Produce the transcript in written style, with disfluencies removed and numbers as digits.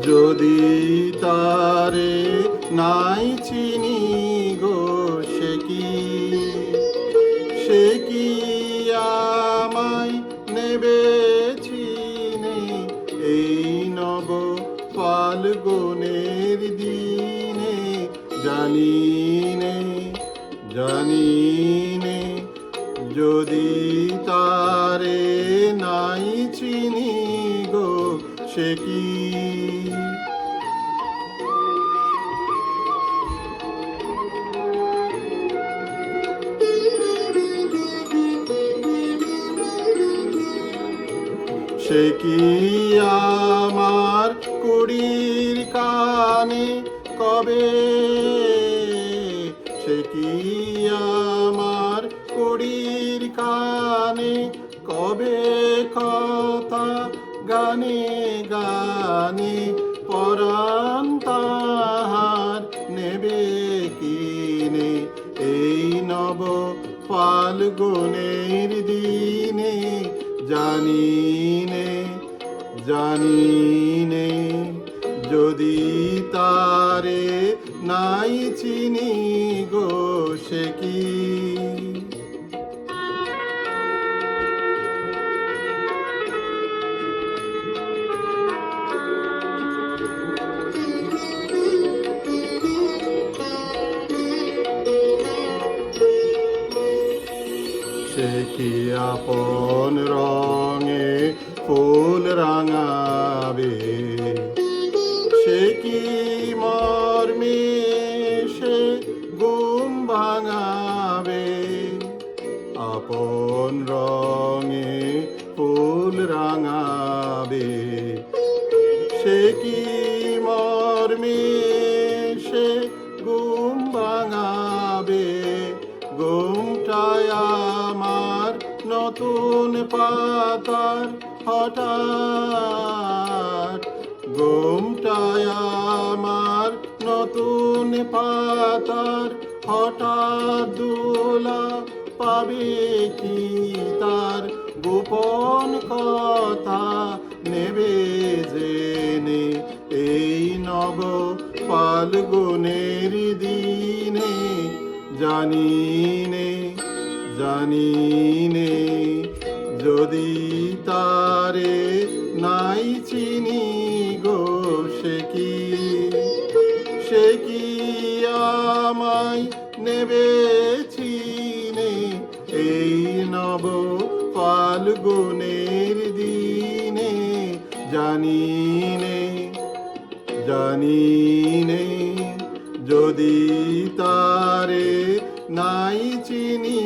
যদি তারে নাই চিনি গো, সে কি আমায় নেবে চিনে এই নব ফাল্গুনের দিনে? জানি নে যদি তারে নাই চিনি গো, সে কি আমার কুড়ির কানে কবে? সে কি আমার কুড়ির কানে কবে কথা গানে গানে? পরাণ তাহার নেবে কিনে এই নব ফাল্গুনের দিনে? জানি নে যদি তারে নাই চিনি গো, সে কি আপন রঙে ফুল রাঙাবে? সে কি মর্মে সে ঘুম ভাঙাবে? আপন রঙে ফুল রাঙাবে? সে কি মর্মে সে ঘুম ভাঙাবে? ঘুমটায় আমার নতুন পাতার হঠাৎ, ঘুমটায় আমার নতুন পাতার হঠাৎ দোলা পাবে কি তার? গোপন কথা নেবে জেনে এই নব ফাল্গুনের দিনে? জানি নে যদি তারে নাই চিনি গো, সে কি আমায় নেবে চিনে এই নব ফাল্গুনের দিনে? জানি নে যদি তারে নাই চিনি